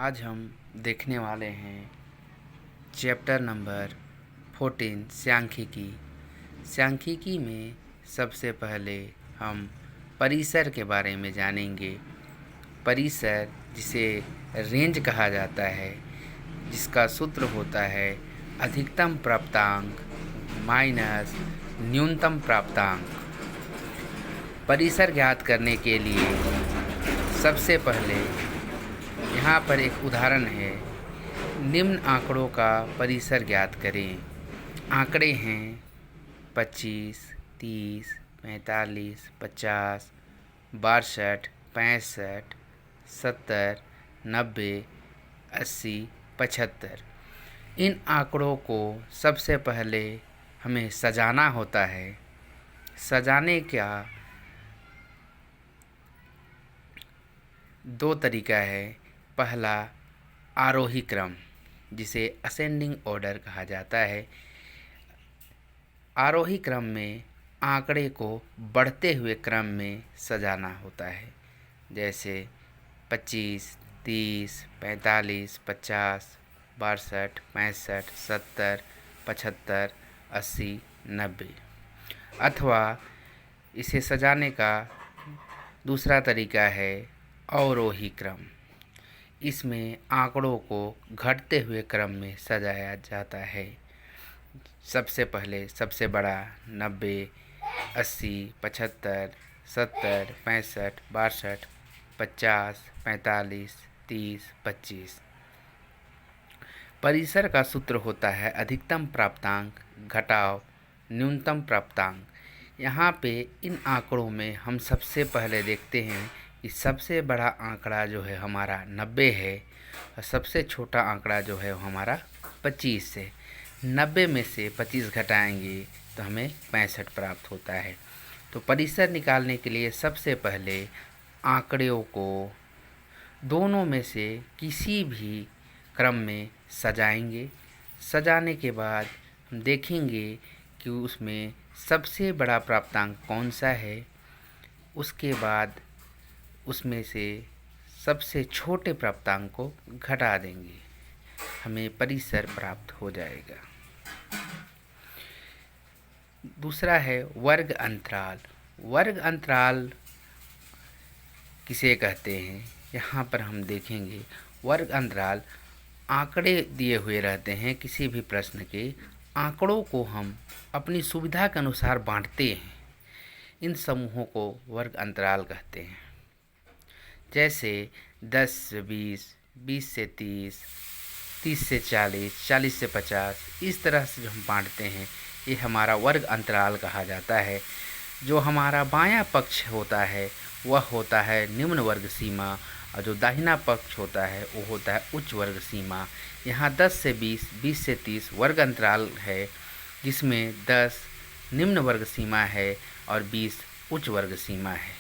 आज हम देखने वाले हैं चैप्टर नंबर 14 सांख्यिकी। सांख्यिकी में सबसे पहले हम परिसर के बारे में जानेंगे। परिसर जिसे रेंज कहा जाता है, जिसका सूत्र होता है अधिकतम प्राप्तांक माइनस न्यूनतम प्राप्तांक। परिसर ज्ञात करने के लिए सबसे पहले यहाँ पर एक उदाहरण है। निम्न आंकड़ों का परिसर ज्ञात करें। आंकड़े हैं 25, 30, 45, 50, 62, 65, 70, 90, 80, 75। इन आंकड़ों को सबसे पहले हमें सजाना होता है। सजाने का दो तरीका है। पहला आरोही क्रम, जिसे असेंडिंग ऑर्डर कहा जाता है। आरोही क्रम में आंकड़े को बढ़ते हुए क्रम में सजाना होता है, जैसे 25, 30, 45, 50, 62, 65, 70, 75, 80, 90। अथवा इसे सजाने का दूसरा तरीका है अवरोही क्रम। इसमें आंकड़ों को घटते हुए क्रम में सजाया जाता है। सबसे पहले सबसे बड़ा 90, 80, 75, 70, 65, 62, 50, 45, 30, 25। परिसर का सूत्र होता है अधिकतम प्राप्तांक घटाव न्यूनतम प्राप्तांक। यहाँ पे इन आंकड़ों में हम सबसे पहले देखते हैं कि सबसे बड़ा आंकड़ा जो है हमारा 90 है और सबसे छोटा आंकड़ा जो है वो हमारा 25 है। 90 में से 25 घटाएंगे तो हमें 65 प्राप्त होता है। तो परिसर निकालने के लिए सबसे पहले आंकड़ों को दोनों में से किसी भी क्रम में सजाएंगे। सजाने के बाद हम देखेंगे कि उसमें सबसे बड़ा प्राप्तांक कौन सा है। उसके बाद उसमें से सबसे छोटे प्राप्तांक को घटा देंगे, हमें परिसर प्राप्त हो जाएगा। दूसरा है वर्ग अंतराल। वर्ग अंतराल किसे कहते हैं, यहाँ पर हम देखेंगे। वर्ग अंतराल आंकड़े दिए हुए रहते हैं किसी भी प्रश्न के। आंकड़ों को हम अपनी सुविधा के अनुसार बांटते हैं। इन समूहों को वर्ग अंतराल कहते हैं। जैसे 10 से 20, 20 से 30, 30 से 40, 40 से 50, इस तरह से जो हम बांटते हैं ये हमारा वर्ग अंतराल कहा जाता है। जो हमारा बायां पक्ष होता है वह होता है निम्न वर्ग सीमा, और जो दाहिना पक्ष होता है वो होता है उच्च वर्ग सीमा। यहाँ 10 से 20, 20 से 30 वर्ग अंतराल है, जिसमें 10 निम्न वर्ग सीमा है और 20 उच्च वर्ग सीमा है।